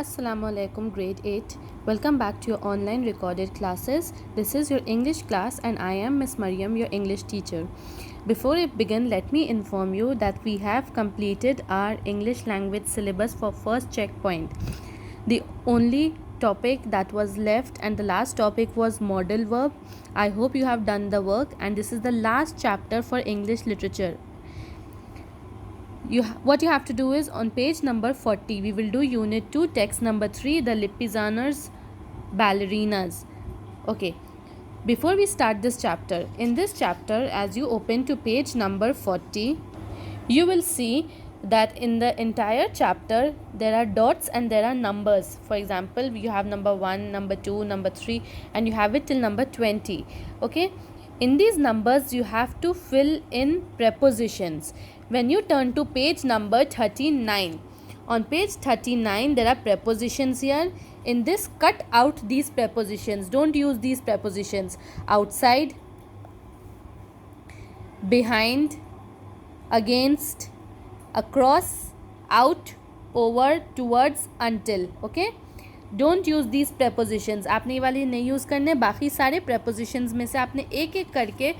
Assalamualaikum grade 8. Welcome back to your online recorded classes. This is your English class and I am Miss Mariam, your English teacher. Before we begin, let me inform you that we have completed our English language syllabus for first checkpoint. The only topic that was left and the last topic was modal verb. I hope you have done the work and this is the last chapter for English literature. What you have to do is on page number 40 we will do unit 2 text number 3 the Lipizzaner's ballerinas. Okay, before we start this chapter, in this chapter as you open to page number 40 you will see that in the entire chapter there are dots and there are numbers. For example, you have number 1, number 2, number 3 and you have it till number 20. Okay, in these numbers you have to fill in prepositions. When you turn to page number 39, on page 39 there are prepositions here. In this, cut out these prepositions, don't use these prepositions. Outside, behind, against, across, out, over, towards, until. Okay, don't use these prepositions. आपने ये वाली नहीं use करने. बाकी सारे prepositions में से आपने एक एक करके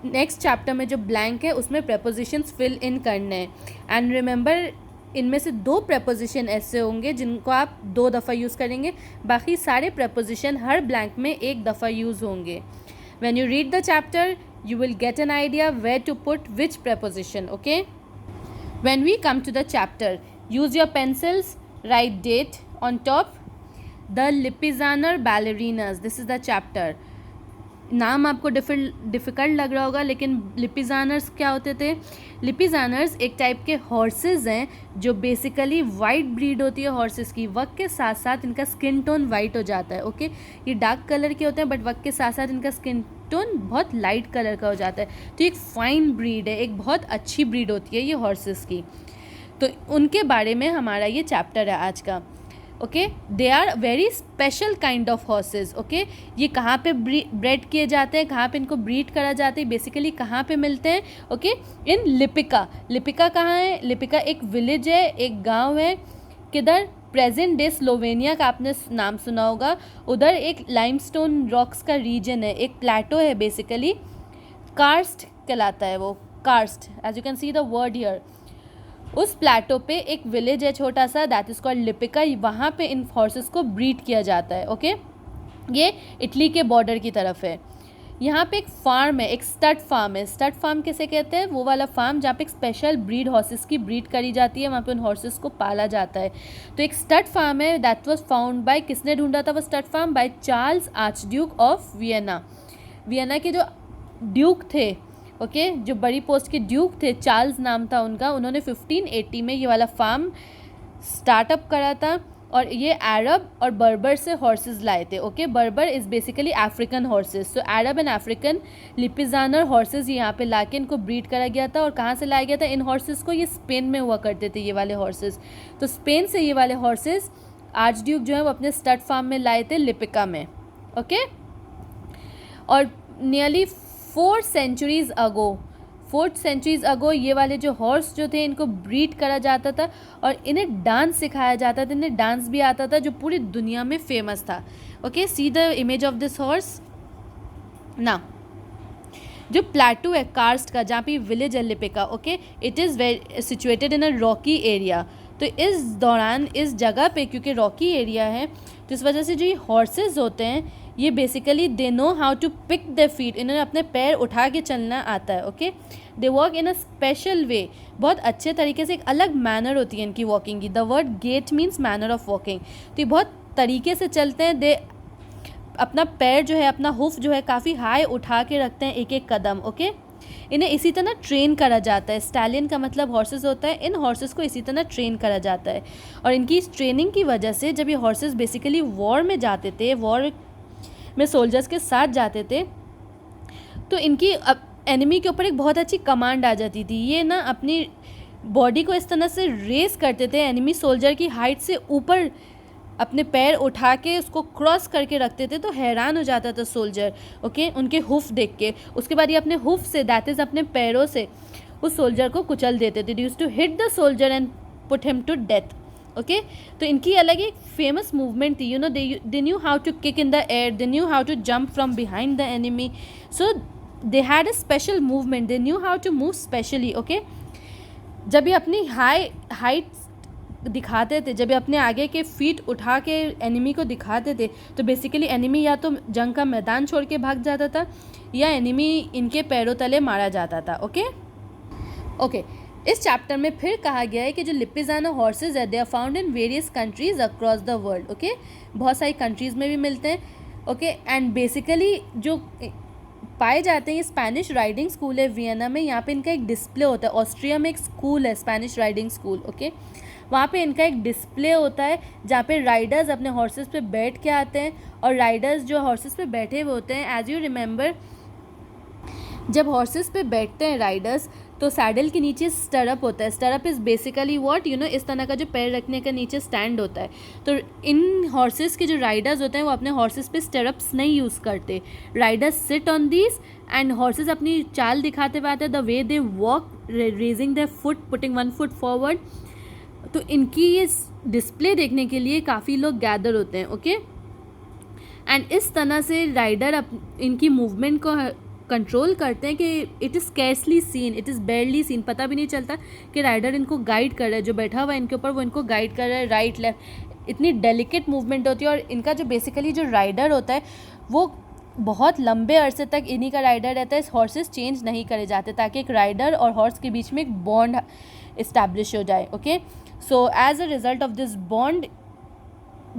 नेक्स्ट चैप्टर में जो ब्लैंक है उसमें prepositions फिल इन करने हैं. एंड रिमेंबर, इनमें से 2 preposition ऐसे होंगे जिनको आप 2 दफ़ा यूज़ करेंगे. बाकी सारे preposition हर ब्लैंक में एक दफ़ा यूज़ होंगे. When you read the chapter, you will get an idea where to put which preposition. Okay. When we come to the chapter, use your pencils, write date on top. The Lipizzaner ballerinas. This is the chapter. नाम आपको difficult लग रहा होगा, लेकिन लिपिज़ानर्स क्या होते थे? लिपिज़ानर्स एक टाइप के हॉर्सेस हैं जो बेसिकली वाइट ब्रीड होती है हॉर्सेस की. वक्त के साथ साथ इनका स्किन टोन वाइट हो जाता है. ओके, ये डार्क कलर के होते हैं बट वक्त के साथ साथ इनका स्किन टोन बहुत लाइट कलर का हो जाता है. तो एक फ़ाइन ब्रीड है, एक बहुत अच्छी ब्रीड होती है ये हॉर्सेस की. तो उनके बारे में हमारा ये चैप्टर है आज का. Okay, they are very special kind of horses. Okay, ये कहाँ पे ब्रेड किए जाते हैं, कहाँ पे इनको ब्रीड करा जाता है, बेसिकली कहाँ पे मिलते हैं? ओके, इन लिपिका. लिपिका कहाँ है? लिपिका एक विलेज है, एक गांव है. किधर? प्रेजेंट डे स्लोवेनिया का आपने नाम सुना होगा. उधर एक लाइमस्टोन रॉक्स का रीजन है, एक प्लेटो है बेसिकली. कार्स्ट कहलाता है वो, karst, as you can see the word here. उस प्लेटो पे एक विलेज है छोटा सा, दैट इज़ कॉल्ड लिपिका. वहाँ पे इन हॉर्सेस को ब्रीड किया जाता है. ओके, ये इटली के बॉर्डर की तरफ है. यहाँ पे एक फार्म है, एक स्टड फार्म है. स्टड फार्म किसे कहते हैं? वो वाला फार्म जहाँ पे एक स्पेशल ब्रीड हॉर्सेस की ब्रीड करी जाती है, वहाँ पे उन हॉर्सेस को पाला जाता है. तो एक स्टड फार्म है, दैट वाज फाउंड बाय, किसने ढूंढा था वो stud farm? By Charles archduke of Vienna. Vienna के जो ड्यूक थे, ओके, जो बड़ी पोस्ट के ड्यूक थे, चार्ल्स नाम था उनका. उन्होंने 1580 में ये वाला फार्म स्टार्टअप करा था और ये अरब और बर्बर से हॉर्सेस लाए थे. Okay, Berber is basically African horses. So Arab and African Lipizzaner horses यहाँ पे लाके इनको ब्रीड करा गया था. और कहाँ से लाया गया था इन हॉर्सेस को? ये स्पेन में हुआ करते थे ये वाले हॉर्सेस. तो स्पेन से ये वाले हॉर्सेस आर्च ड्यूक जो है वो अपने स्टड फार्म में लाए थे लिपिका में. ओके, और नियरली 4 centuries अगो ये वाले जो हॉर्स जो थे इनको ब्रीड करा जाता था और इन्हें डांस सिखाया जाता था. इन्हें डांस भी आता था जो पूरी दुनिया में फेमस था. Okay, see the image of this horse ना. जो प्लेटू है कार्स्ट का, जहाँ पे विलेज है Lipika, okay, it is very situated in a Rocky area. तो इस दौरान इस जगह पे क्योंकि रॉकी एरिया है तो इस वजह से जो ये हॉर्सेस होते हैं ये basically they know how to pick the feet. इन्हें अपने पैर उठा के चलना आता है. Okay, they walk in a special way, बहुत अच्छे तरीके से. एक अलग मैनर होती है इनकी वॉकिंग की. The word gait means manner of walking. तो ये बहुत तरीके से चलते हैं. दे अपना पैर जो है, अपना हुफ जो है काफ़ी हाई उठा के रखते हैं एक एक कदम. ओके, इन्हें इसी तरह ट्रेन करा जाता है. स्टैलियन का मतलब हॉर्सेस होता है. इन हॉर्सेस को इसी तरह ट्रेन करा जाता है. और इनकी इस ट्रेनिंग की वजह से जब ये हॉर्सेस बेसिकली वॉर में जाते थे, वॉर में सोल्जर्स के साथ जाते थे, तो इनकी एनिमी के ऊपर एक बहुत अच्छी कमांड आ जाती थी. ये ना अपनी बॉडी को इस तरह से रेस करते थे एनिमी सोल्जर की हाइट से ऊपर, अपने पैर उठा के उसको क्रॉस करके रखते थे. तो हैरान हो जाता था सोल्जर, ओके, उनके हुफ देख के. उसके बाद ये अपने हुफ से, दैट इज़ अपने पैरों से, उस सोल्जर को कुचल देते थे. Used to hit the soldier and put him to death. Okay. तो इनकी अलग एक फेमस मूवमेंट थी, you know, they knew how to kick in the air, they knew how to jump from behind the enemy, so they had a special movement, they knew how to move specially, okay. जब ये अपनी height दिखाते थे, जब ये अपने आगे के फीट उठा के एनिमी को दिखाते थे, तो बेसिकली एनिमी या तो जंग का मैदान छोड़ के भाग जाता था या एनिमी इनके पैरों तले मारा जाता था, ओके। ओके, इस चैप्टर में फिर कहा गया है कि जो लिपिजाना हॉर्सेज है they are found in various countries across the world, okay. बहुत सारी कंट्रीज़ में भी मिलते हैं, ओके। एंड बेसिकली जो पाए जाते हैं, ये स्पेनिश राइडिंग स्कूल है वियना में, यहाँ पे इनका एक डिस्प्ले होता है। ऑस्ट्रिया में एक स्कूल है स्पेनिश राइडिंग स्कूल, ओके। वहाँ पे इनका एक डिस्प्ले होता है जहाँ पे राइडर्स अपने हॉर्सेस पे बैठ के आते हैं, और राइडर्स जो हॉर्सेस पे बैठे हुए होते हैं, एज यू रिमेंबर, जब हॉर्सेस पे बैठते हैं राइडर्स तो सैडल के नीचे स्टरअप होता है। Stirrup is basically what, you know, इस तरह का जो पैर रखने का नीचे स्टैंड होता है। तो इन हॉर्सेस के जो राइडर्स होते हैं वो अपने हॉर्सेस पे स्टरअप्स नहीं यूज़ करते, Riders sit on these and horses अपनी चाल दिखाते हुए आते हैं, the way they walk, raising their foot, putting one foot forward. तो इनकी ये डिस्प्ले देखने के लिए काफ़ी लोग गैदर होते हैं, ओके। एंड इस तरह से राइडर इनकी मूवमेंट को कंट्रोल करते हैं कि it is scarcely seen, it is barely seen, पता भी नहीं चलता कि राइडर इनको गाइड कर रहा है, जो बैठा हुआ है इनके ऊपर वो इनको गाइड कर रहा है राइट लेफ्ट। इतनी डेलिकेट मूवमेंट होती है, और इनका जो बेसिकली जो राइडर होता है वो बहुत लंबे अरसे तक इन्हीं का राइडर रहता है। हॉर्सेस चेंज नहीं करे जाते ताकि एक राइडर और हॉर्स के बीच में एक बॉन्ड इस्टेब्लिश हो जाए, okay. So as a result of this bond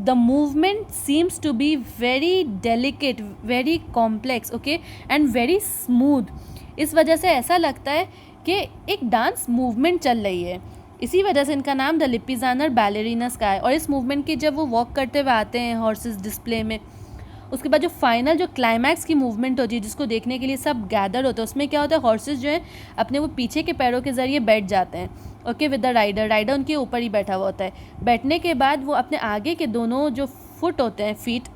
the movement seems to be very delicate, very complex, okay, and very smooth. इस वजह से ऐसा लगता है कि एक डांस मूवमेंट चल रही है। इसी वजह से इनका नाम द लिपिजानर बैलेरिनस का है। और इस मूवमेंट की जब वो वॉक करते हुए आते हैं हॉर्सेस डिस्प्ले में, उसके बाद जो फाइनल जो क्लाइमैक्स की मूवमेंट होती है जिसको देखने के लिए सब गैदर होते हैं, उसमें क्या होता है, हॉर्सेस जो है अपने वो पीछे के पैरों के ज़रिए बैठ जाते हैं, ओके, विद द राइडर उनके ऊपर ही बैठा हुआ होता है। बैठने के बाद वो अपने आगे के दोनों जो फुट होते हैं, फीट,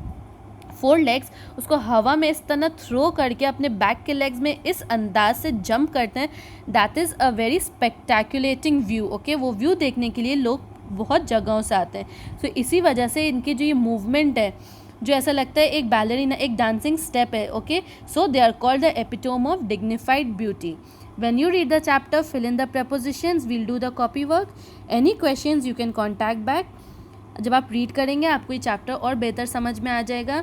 4 लेग्स, उसको हवा में इस तरह थ्रो करके अपने बैक के लेग्स में इस अंदाज से जंप करते हैं। That is a very spectaculating view, okay. वो व्यू देखने के लिए लोग बहुत जगहों से आते हैं। सो इसी वजह से इनकी जो ये मूवमेंट है, जो ऐसा लगता है एक बैलेरिना, एक डांसिंग स्टेप है, okay. So they are called the epitome of dignified beauty. When you read the chapter, fill in the prepositions. We'll do the copy work. Any questions you can contact back. जब आप read करेंगे आपको ये chapter और बेहतर समझ में आ जाएगा.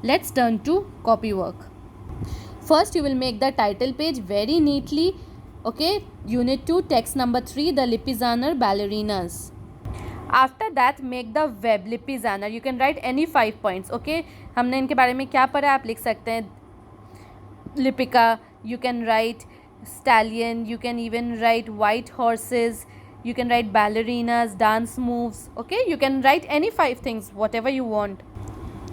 Let's turn to copy work. First, you will make the title page very neatly. Okay. Unit 2, text number 3, the Lipizaner ballerinas. After that, make the web Lipizaner. You can write any 5 points. Okay. हमने इनके बारे में क्या पढ़ा आप लिख सकते हैं. Lipika, you can write stallion, you can even write white horses, you can write ballerinas, dance moves, okay. You can write any 5 things, whatever you want.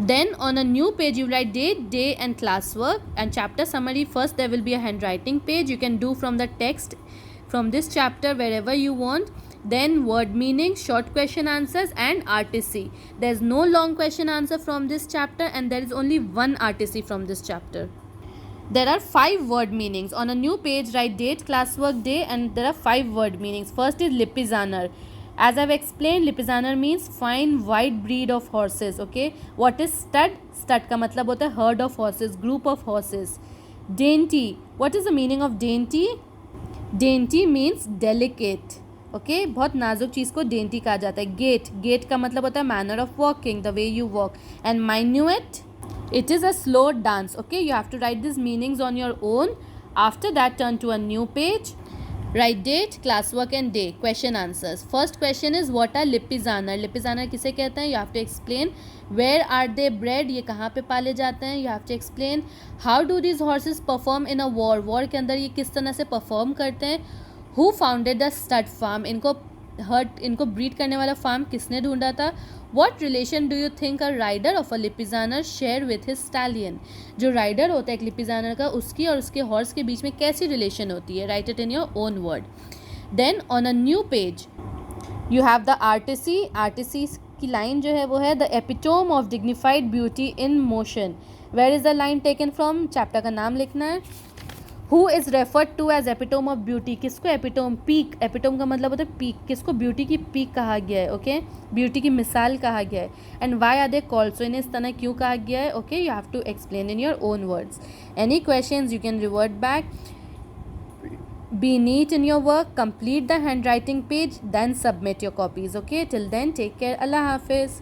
Then on a new page you write date, day and classwork and chapter summary. First there will be a handwriting page, you can do from the text from this chapter wherever you want. Then word meaning, short question answers and RTC. There's no long question answer from this chapter and there is only one RTC from this chapter. There are 5 word meanings. On a new page write date, classwork, day and there are 5 word meanings. First is Lipizaner. As I've explained, Lipizaner means fine wide breed of horses, okay. What is stud? Stud का मतलब होता है herd of horses, group of horses. Dainty. What is the meaning of dainty? Dainty means delicate, okay. बहुत नाजुक चीज़ को dainty कहा जाता है. Gait. Gait का मतलब होता है manner of walking, the way you walk. And minuet, it is a slow dance, okay. You have to write these meanings on your own. After that, turn to a new page, write date, classwork and day. Question answers. First question is what are Lipizaner? Lipizaner किसे कहते हैं? You have to explain. Where are they bred? ये कहाँ पे पाले जाते हैं? You have to explain. How do these horses perform in a war? War के अंदर ये किस तरह से perform करते हैं? Who founded the stud farm? इनको ब्रीड करने वाला फार्म किसने ढूंढा था? What relation do you think a rider of a Lipizaner share with his stallion? जो राइडर होता है एक लिपिजानर का, उसकी और उसके हॉर्स के बीच में कैसी रिलेशन होती है? Write it in your own word. Then on a new page you have the RTC. RTC की लाइन जो है वो है the epitome of dignified beauty in motion. Where is the line taken from? Chapter का नाम लिखना है. Who is referred to as epitome of beauty, किसको एपिटोम, पीक, एपिटोम का मतलब होता है पीक, किसको ब्यूटी की पीक कहा गया है, ओके, ब्यूटी की मिसाल कहा गया है. And why are they called, so इन्हें इस तरह क्यों कहा गया है, okay, you have to explain in your own words. Any questions you can revert back. Be neat in your work, complete the handwriting page, then submit your copies. Okay, till then, take care. Allah Hafiz.